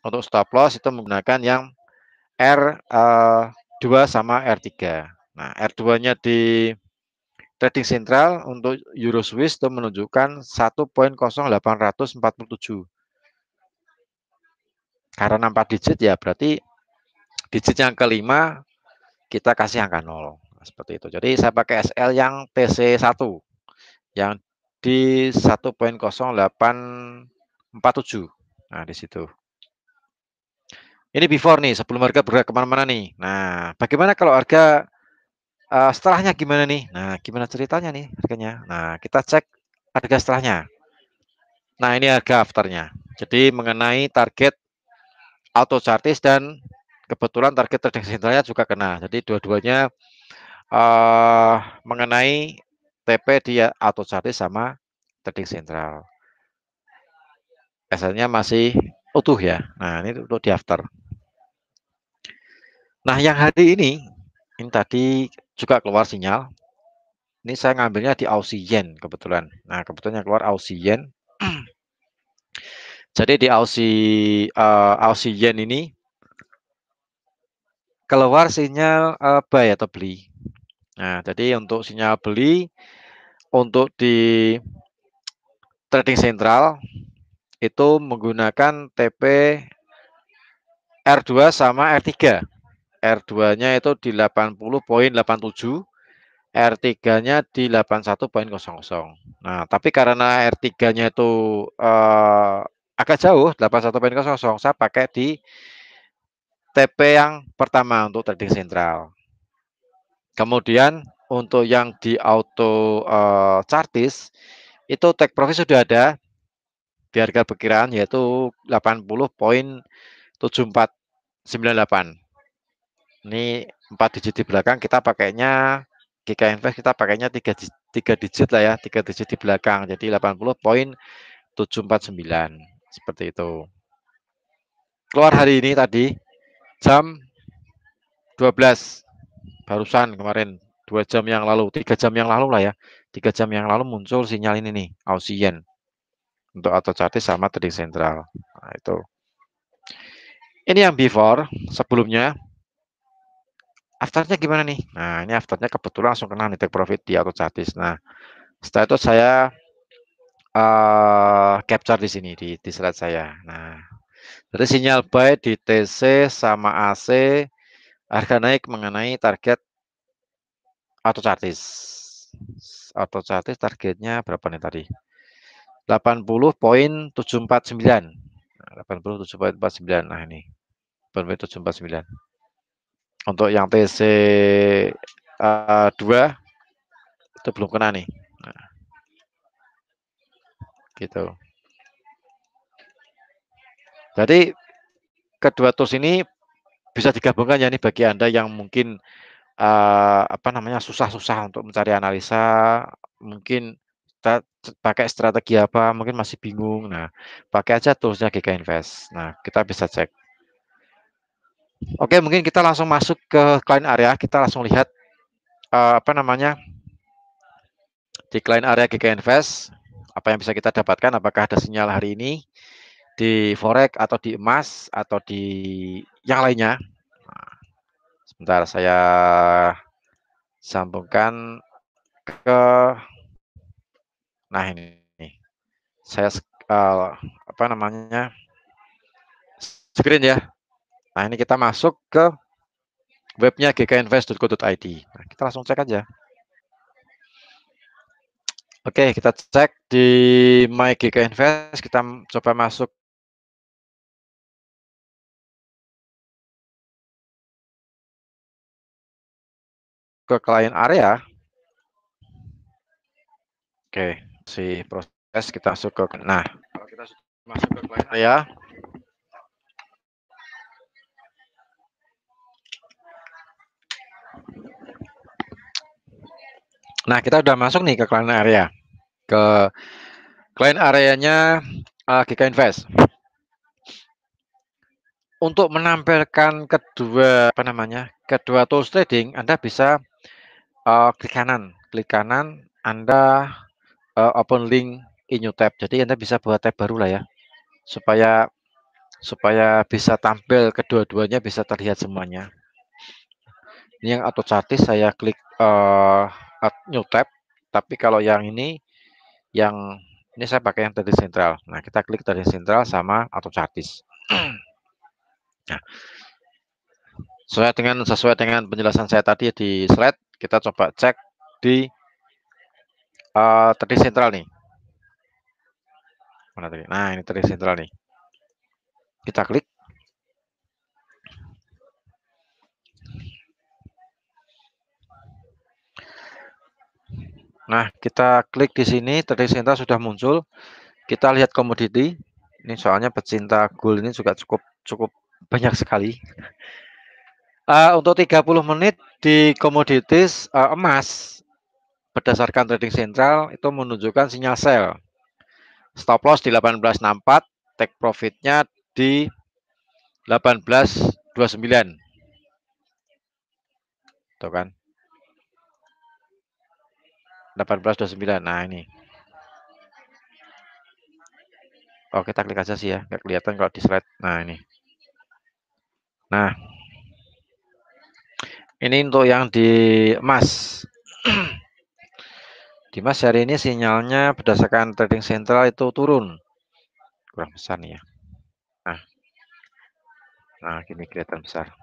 Untuk stop loss itu menggunakan yang R2 sama R3. Nah, R2-nya di trading sentral untuk Euro Swiss itu menunjukkan 1.0847. Karena 4 digit ya berarti digit yang kelima kita kasih angka 0. Seperti itu. Jadi saya pakai SL yang TC1 yang di 1.0847. Nah, di situ. Ini before nih, sebelum harga bergerak kemana-mana nih. Nah, bagaimana kalau harga setelahnya gimana nih? Nah, gimana ceritanya nih harganya? Nah, kita cek harga setelahnya. Nah, ini harga afternya. Jadi mengenai target auto chartis dan kebetulan target trading sentralnya juga kena. Jadi dua-duanya mengenai TP di auto chartis sama trading sentral. SL-nya masih utuh ya. Nah, ini untuk di after. Nah, yang hari ini tadi juga keluar sinyal. Ini saya ngambilnya di Aussie Yen kebetulan. Nah, kebetulan yang keluar Aussie Yen. Jadi di Aussie Yen ini keluar sinyal buy atau beli. Nah, jadi untuk sinyal beli untuk di trading sentral itu menggunakan TP R2 sama R3. R2-nya itu di 80.87, R3-nya di 81.00. Nah, tapi karena R3-nya itu agak jauh 81.00, saya pakai di TP yang pertama untuk trading sentral. Kemudian untuk yang di auto chartis itu take profit sudah ada di harga perkiraan yaitu 80.7498. Ini 4 digit di belakang kita pakainya GK Invest, kita pakainya 3 digit lah ya, 3 digit di belakang. Jadi 80.749 seperti itu. Keluar hari ini tadi jam 12 barusan kemarin 2 jam yang lalu, 3 jam yang lalu lah ya. 3 jam yang lalu muncul sinyal ini nih, Aussie Yen untuk auto chartis sama trading sentral. Nah, itu. Ini yang before sebelumnya. Afternya gimana nih? Nah, ini afternya kebetulan langsung kena nih take profit di auto chartis. Nah, setelah itu saya capture di sini di slide saya. Nah, dari sinyal buy di TC sama AC harga naik mengenai target auto chartis. Auto chartis targetnya berapa nih tadi? 80.749. 80.749. Nah, ini 80.749. Untuk yang TC 2 itu belum kena nih. Nah, gitu. Jadi kedua tools ini bisa digabungkan ya nih bagi Anda yang mungkin apa namanya susah-susah untuk mencari analisa, mungkin pakai strategi apa, mungkin masih bingung. Nah, pakai aja toolsnya GK Invest. Nah, kita bisa cek. Oke, mungkin kita langsung masuk ke client area. Kita langsung lihat apa namanya di client area GK Invest. Apa yang bisa kita dapatkan? Apakah ada sinyal hari ini di forex atau di emas atau di yang lainnya? Nah, sebentar saya sambungkan ke nah ini nih. Saya apa namanya screen ya. Nah, ini kita masuk ke webnya gkinvest.co.id. Nah, kita langsung cek aja. Oke, kita cek di My GK Invest, kita coba masuk ke client area. Oke, si proses kita masuk ke, nah, kalau kita sudah masuk ke client area, nah kita udah masuk nih ke client area, ke client areanya GK Invest. Untuk menampilkan kedua tools trading, Anda bisa klik kanan, Anda open link in new tab. Jadi Anda bisa buat tab baru lah ya, supaya bisa tampil kedua-duanya, bisa terlihat semuanya. Ini yang auto chartis, saya klik new tab. Tapi kalau yang ini saya pakai yang trading sentral. Nah, kita klik trading sentral sama auto chartis. Nah, sesuai dengan penjelasan saya tadi di slide, kita coba cek di trading sentral nih. Mana tadi? Nah, ini trading sentral nih. Kita klik. Nah, kita klik di sini, trading sentral sudah muncul. Kita lihat komoditi. Ini soalnya pecinta gold ini juga cukup banyak sekali. Untuk 30 menit di komoditis emas, berdasarkan trading sentral itu menunjukkan sinyal sell. Stop loss di 1864, take profitnya di 1829. Tuh kan. 1829. Nah, ini. Oh, kita klik aja sih ya, nggak kelihatan kalau di slide. Nah, ini. Nah, ini untuk yang di emas. Di emas hari ini sinyalnya berdasarkan trading sentral itu turun. Kurang besar nih ya. Nah, gini kelihatan besar.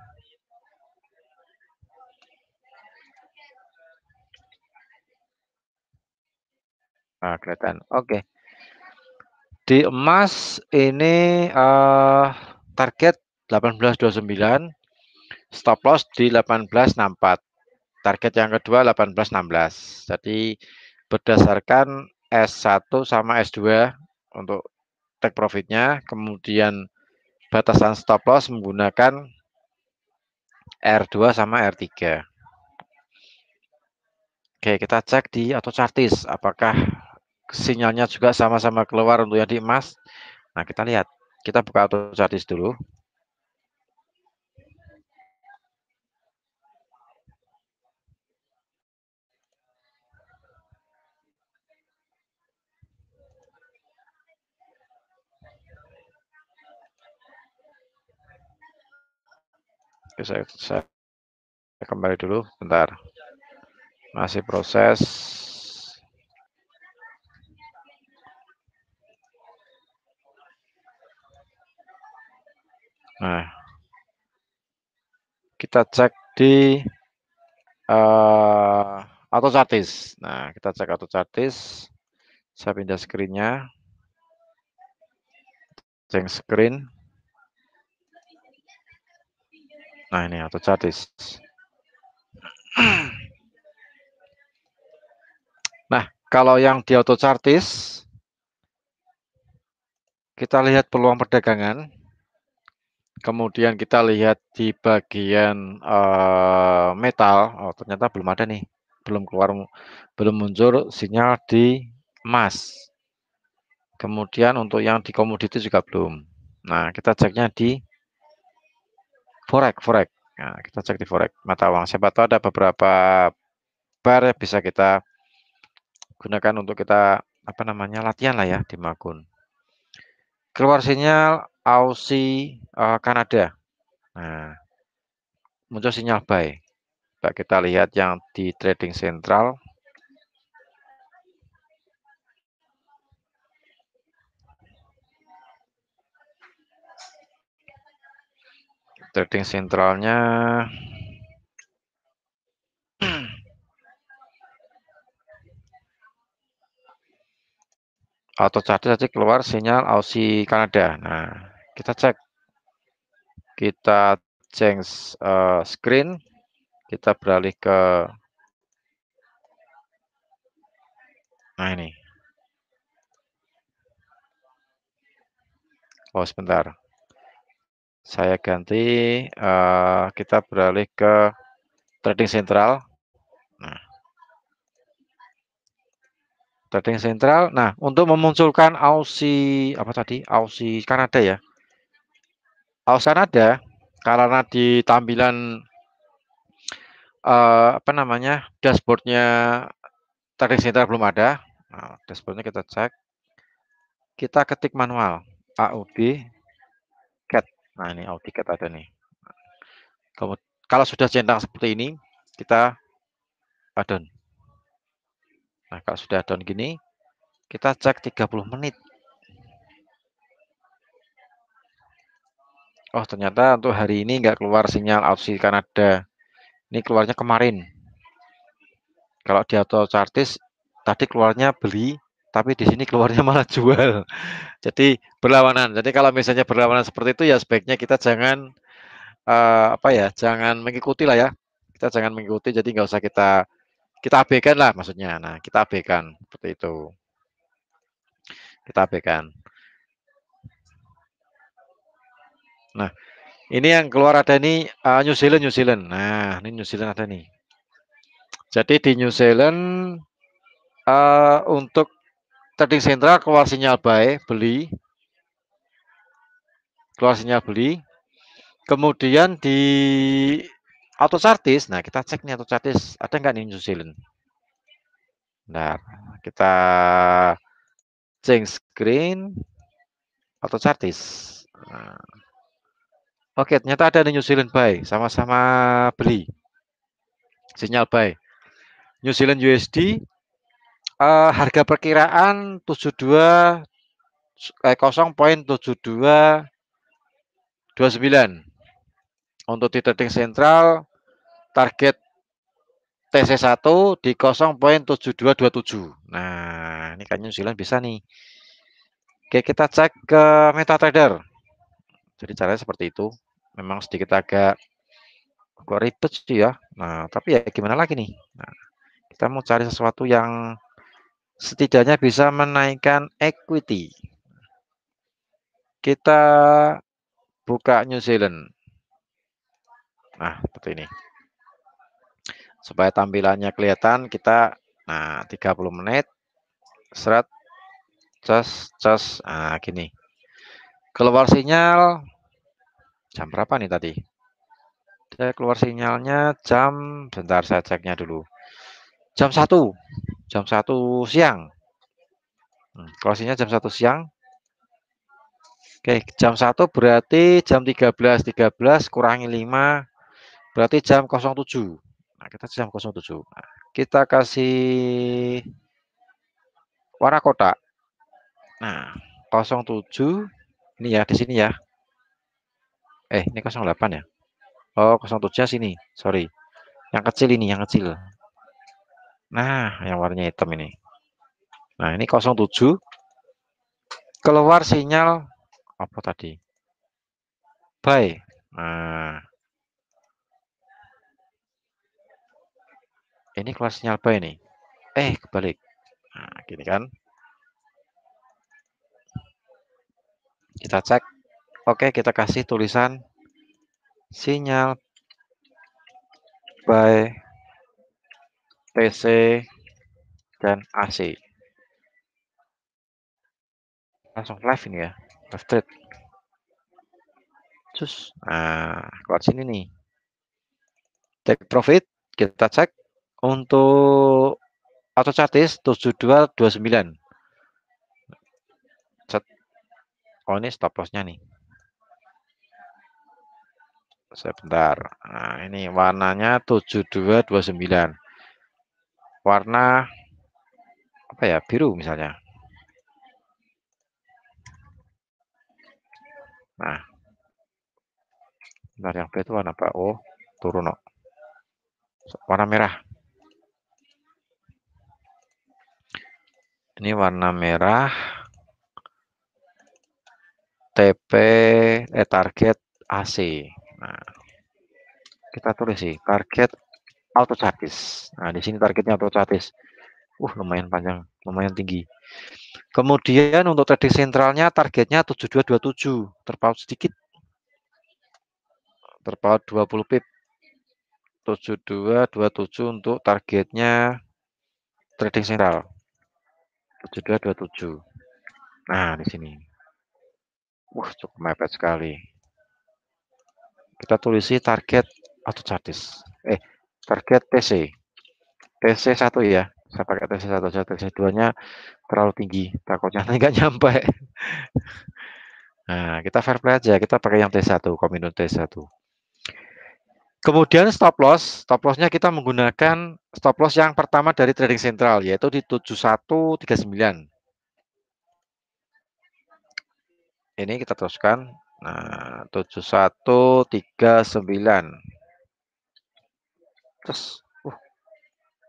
Nah, kelihatan. Oke. Di emas ini target 1829, stop loss di 1864. Target yang kedua 1816. Jadi berdasarkan S1 sama S2 untuk take profitnya, kemudian batasan stop loss menggunakan R2 sama R3. Oke, kita cek di auto chartis apakah sinyalnya juga sama-sama keluar untuk yang di emas. Nah, kita lihat. Kita buka auto chartis dulu. Oke, saya kembali dulu, bentar. Masih proses. Nah, kita cek di auto chartis. Nah, kita cek auto chartis. Saya pindah screen-nya. Cek screen. Nah, ini auto chartis. Nah, kalau yang di auto chartis, kita lihat peluang perdagangan. Kemudian kita lihat di bagian metal. Oh, ternyata belum ada nih. Belum muncul sinyal di emas. Kemudian untuk yang di komoditi juga belum. Nah, kita ceknya di forex. Nah, kita cek di forex mata uang. Siapa tahu ada beberapa bar bisa kita gunakan untuk kita latihan lah ya di Magun. Keluar sinyal Aussie Kanada. Nah, muncul sinyal buy. Coba kita lihat yang di trading sentral. Trading sentralnya Auto chartis tadi keluar sinyal Aussie Kanada. Nah, kita cek. Kita change screen. Kita beralih ke nah ini. Oh, sebentar. Saya ganti kita beralih ke trading sentral. Nah, trading sentral. Nah, untuk memunculkan Aussie apa tadi? Aussie Kanada ya. Aussie Kanada karena di tampilan apa namanya? Dashboardnya trading sentral belum ada. Nah, dashboardnya kita cek. Kita ketik manual AUD cat. Nah, ini AUD cat ada nih. Kalau sudah centang seperti ini, kita add-on. Nah, kalau sudah add-on gini, kita cek 30 menit. Oh, ternyata untuk hari ini nggak keluar sinyal Aussie Kanada. Ini keluarnya kemarin. Kalau di auto chartis tadi keluarnya beli, tapi di sini keluarnya malah jual. Jadi berlawanan. Jadi kalau misalnya berlawanan seperti itu ya sebaiknya kita jangan apa ya, jangan mengikuti lah ya. Kita jangan mengikuti. Jadi nggak usah kita abaikan lah maksudnya. Nah, kita abaikan seperti itu. Kita abaikan. Nah, ini yang keluar ada nih New Zealand, New Zealand. Nah, ini New Zealand ada nih. Jadi di New Zealand untuk trading sentral keluar sinyal buy, beli, keluar sinyal beli. Kemudian di auto chartis, nah kita cek nih auto chartis ada nggak nih New Zealand. Nah, kita change screen auto chartis. Nah, oke, ternyata ada di New Zealand buy, sama-sama beli. Sinyal buy. New Zealand USD harga perkiraan 0,7229. Untuk di trading sentral target TC1 di 0,7227. Nah, ini kan New Zealand bisa nih. Oke, kita cek ke MetaTrader. Jadi caranya seperti itu. Memang sedikit agak ribet sih ya. Nah, tapi ya gimana lagi nih. Nah, kita mau cari sesuatu yang setidaknya bisa menaikkan equity. Kita buka New Zealand. Nah, seperti ini. Supaya tampilannya kelihatan kita nah 30 menit serat cas. Nah, gini. Keluar sinyal jam berapa nih tadi? Saya keluar sinyalnya jam bentar saya ceknya dulu. Jam 1 siang. Kalau sinyal jam 1 siang. Oke, jam 1 berarti jam 13.13 kurangi 5 berarti jam 07. Nah, kita jam 07. Nah, kita kasih warna kotak. Nah, 07 ini ya di sini ya. Ini 08 ya. Oh, 07 sini. Sorry. Yang kecil ini, yang kecil. Nah, yang warnanya hitam ini. Nah, ini 07 keluar sinyal apa tadi? Buy. Nah, ini keluar sinyal buy nih. Kebalik. Nah, gini kan. Kita cek. Oke, kita kasih tulisan sinyal buy TC dan AC. Langsung live ini ya. Live trade. Cus. Nah, keluar sini nih. Take profit, kita cek untuk auto chartis 7229. Set. Oh, ini stop lossnya nih. Sebentar. Nah, ini warnanya 7229. Warna apa ya? Biru misalnya. Nah, bentar yang itu warna apa? Oh, turun no. Warna merah. Ini warna merah. TP target AC. Nah, kita tulis sih target auto chartis. Nah, di sini targetnya auto chartis. Lumayan panjang, lumayan tinggi. Kemudian untuk trading sentralnya targetnya 7227, terpaut sedikit. Terpaut 20 pip. 7227 untuk targetnya trading sentral. 7227. Nah, di sini. Cukup mepet sekali. Kita tulisi target auto chartis. Target TC. TC1 ya. Saya pakai TC1 saja. TC2-nya terlalu tinggi. Takutnya nggak nyampe. Nah, kita fair play aja. Kita pakai yang T1, kombinasi T1. Kemudian stop lossnya kita menggunakan stop loss yang pertama dari trading sentral, yaitu di 7139. Ini kita teruskan. Nah, 7139. Terus,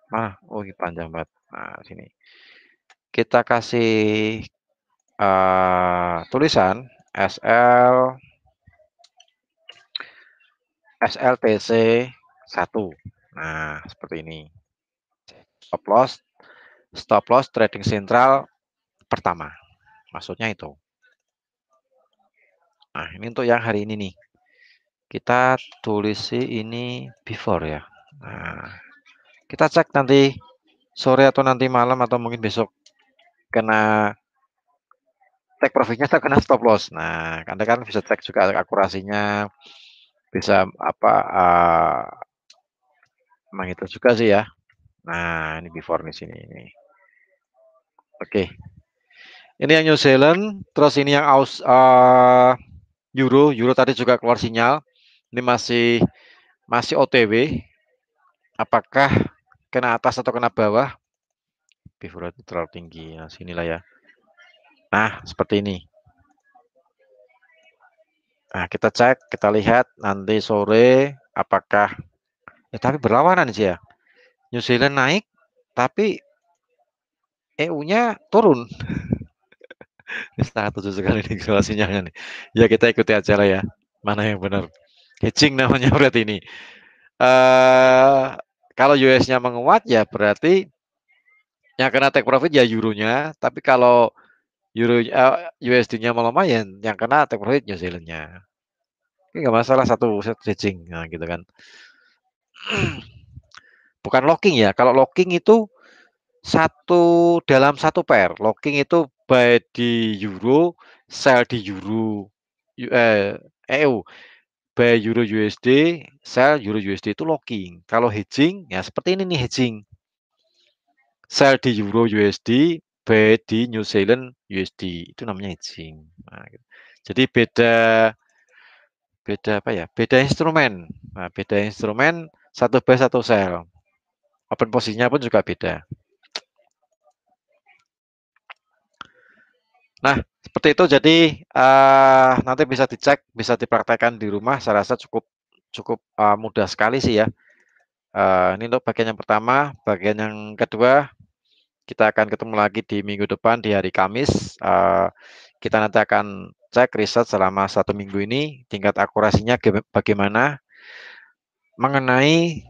mana? Ini panjang banget. Nah, sini. Kita kasih tulisan SLTC 1. Nah, seperti ini. Stop loss trading sentral pertama. Maksudnya itu. Nah, ini untuk yang hari ini nih. Kita tulis ini before ya. Nah, kita cek nanti sore atau nanti malam atau mungkin besok kena take profitnya atau kena stop loss. Nah, Anda kan bisa cek juga akurasinya, bisa apa emang itu juga sih ya. Nah, ini before di sini ini. Oke. Ini yang New Zealand, terus ini yang Euro tadi juga keluar sinyal. Ini masih OTW. Apakah kena atas atau kena bawah? Before itu terlalu tinggi. Nah, sinilah ya. Nah, seperti ini. Nah, kita cek, kita lihat nanti sore apakah tapi berlawanan sih ya. New Zealand naik, tapi EU-nya turun. Ini setengah 7 sekali nih sinyalnya nih. Ya kita ikuti aja lah ya. Mana yang benar. Hedging namanya berarti ini. Kalau US-nya menguat ya berarti yang kena take profit ya euronya. Tapi kalau USD-nya melemah ya yang kena take profit New Zealand-nya. Ini nggak masalah satu hedging. Nah gitu kan. Bukan locking ya. Kalau locking itu dalam satu pair. Locking itu buy di euro, sell di euro EU. Buy euro USD, sell euro USD itu locking. Kalau hedging ya seperti ini nih hedging. Sell di euro USD, buy di New Zealand USD. Itu namanya hedging. Nah, gitu. Jadi beda apa ya? Beda instrumen. Nah, beda instrumen, satu buy satu sell. Open posisinya pun juga beda. Nah, seperti itu. Jadi nanti bisa dicek, bisa dipraktekkan di rumah. Saya rasa cukup mudah sekali sih ya. Ini untuk bagian yang pertama. Bagian yang kedua, kita akan ketemu lagi di minggu depan di hari Kamis. Kita nanti akan cek riset selama 1 minggu ini, tingkat akurasinya bagaimana mengenai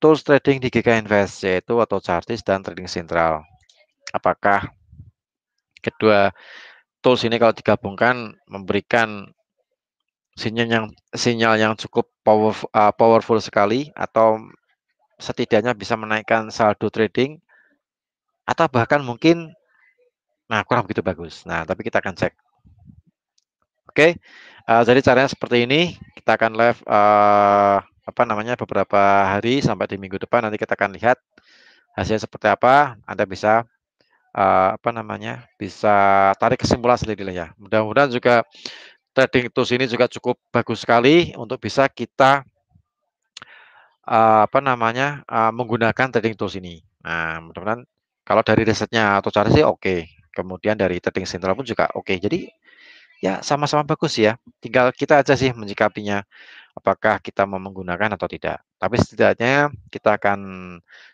tools trading di GK Invest, yaitu auto chartis dan trading sentral. Apakah kedua tools ini kalau digabungkan memberikan sinyal yang cukup powerful sekali, atau setidaknya bisa menaikkan saldo trading, atau bahkan mungkin kurang begitu bagus. Nah, tapi kita akan cek. Oke, jadi caranya seperti ini. Kita akan live beberapa hari sampai di minggu depan. Nanti kita akan lihat hasilnya seperti apa. Anda bisa bisa tarik kesimpulan sendiri lah ya. Mudah-mudahan juga trading tools ini juga cukup bagus sekali untuk bisa kita menggunakan trading tools ini. Nah, mudah-mudahan kalau dari risetnya atau cara sih oke. Kemudian dari trading sentral pun juga oke. Jadi ya sama-sama bagus ya. Tinggal kita aja sih menyikapinya. Apakah kita mau menggunakan atau tidak. Tapi setidaknya kita akan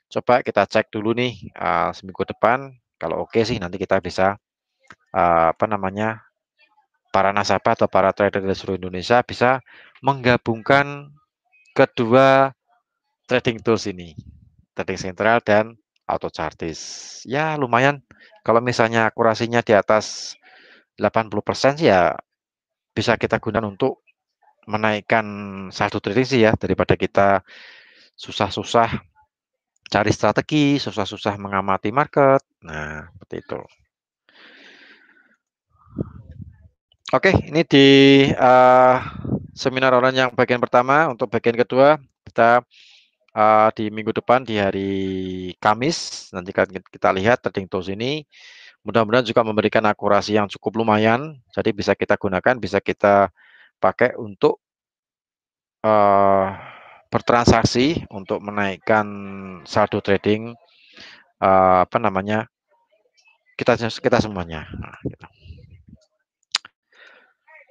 coba kita cek dulu nih seminggu depan. Kalau oke sih nanti kita bisa para nasabah atau para trader di seluruh Indonesia bisa menggabungkan kedua trading tools ini, trading sentral dan auto chartis. Ya lumayan, kalau misalnya akurasinya di atas 80% sih ya bisa kita gunakan untuk menaikkan saldo trading sih ya, daripada kita susah-susah cari strategi, susah-susah mengamati market. Nah, seperti itu. Oke, ini di seminar online yang bagian pertama. Untuk bagian kedua, kita di minggu depan di hari Kamis, nanti kita lihat trading tools ini mudah-mudahan juga memberikan akurasi yang cukup lumayan, jadi bisa kita gunakan, bisa kita pakai untuk bertransaksi untuk menaikkan saldo trading apa namanya kita semuanya. Nah, gitu.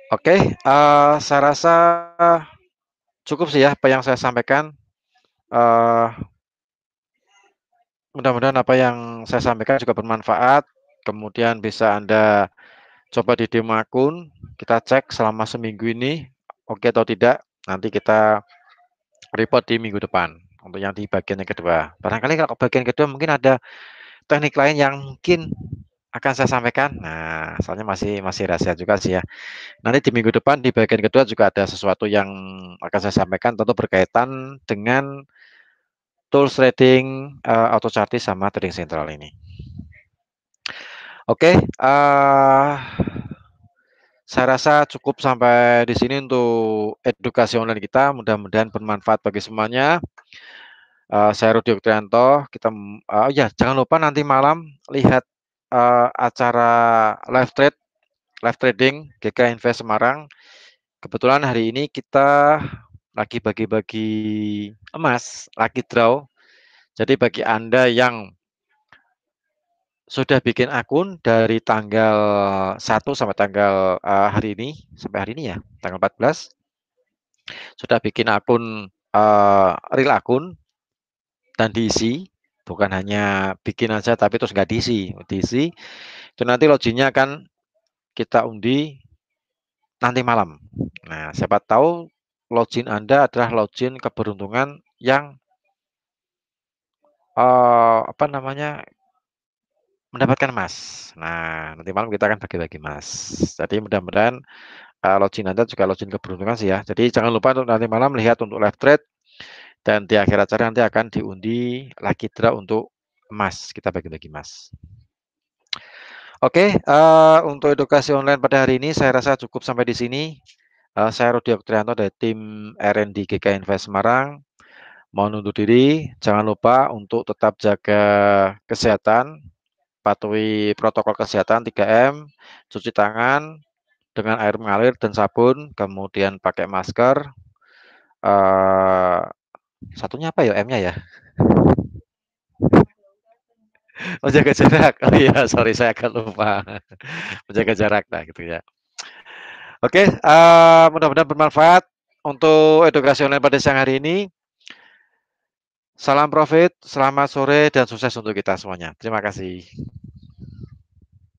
Oke, saya rasa cukup sih ya apa yang saya sampaikan. Mudah-mudahan apa yang saya sampaikan juga bermanfaat. Kemudian bisa Anda coba di demo akun, kita cek selama seminggu ini oke atau tidak. Nanti kita report di minggu depan untuk yang di bagian yang kedua. Barangkali kalau bagian kedua mungkin ada teknik lain yang mungkin akan saya sampaikan. Nah, soalnya masih masih rahasia juga sih ya. Nanti di minggu depan di bagian kedua juga ada sesuatu yang akan saya sampaikan, tentu berkaitan dengan tools trading auto chartis sama trading sentral ini. Oke, saya rasa cukup sampai di sini untuk edukasi online kita. Mudah-mudahan bermanfaat bagi semuanya. Saya Rudi Oktrianto. Ya jangan lupa nanti malam lihat acara live trading GK Invest Semarang. Kebetulan hari ini kita lagi bagi-bagi emas, lagi draw. Jadi bagi Anda yang sudah bikin akun dari tanggal 1 sampai tanggal hari ini, ya, tanggal 14, sudah bikin akun real akun dan diisi, bukan hanya bikin aja tapi terus nggak diisi, itu nanti loginnya akan kita undi nanti malam. Nah, siapa tahu login Anda adalah login keberuntungan yang apa namanya mendapatkan emas. Nah, nanti malam kita akan bagi-bagi emas. Jadi mudah-mudahan login Anda juga login keberuntungan sih ya. Jadi jangan lupa untuk nanti malam lihat untuk live trade dan di akhir acara nanti akan diundi lagi draw untuk emas. Kita bagi-bagi emas. Oke, untuk edukasi online pada hari ini saya rasa cukup sampai di sini. Saya Rudi Oktrianto dari tim R&D GK Invest Semarang. Mohon undur diri. Jangan lupa untuk tetap jaga kesehatan, patuhi protokol kesehatan 3M, cuci tangan dengan air mengalir dan sabun, kemudian pakai masker. Satunya apa ya M-nya ya? Oh, jaga jarak. Oh iya, sorry saya agak lupa. Menjaga jarak, nah gitu ya. Oke, mudah-mudahan bermanfaat untuk edukasi online pada siang hari ini. Salam profit, selamat sore dan sukses untuk kita semuanya. Terima kasih.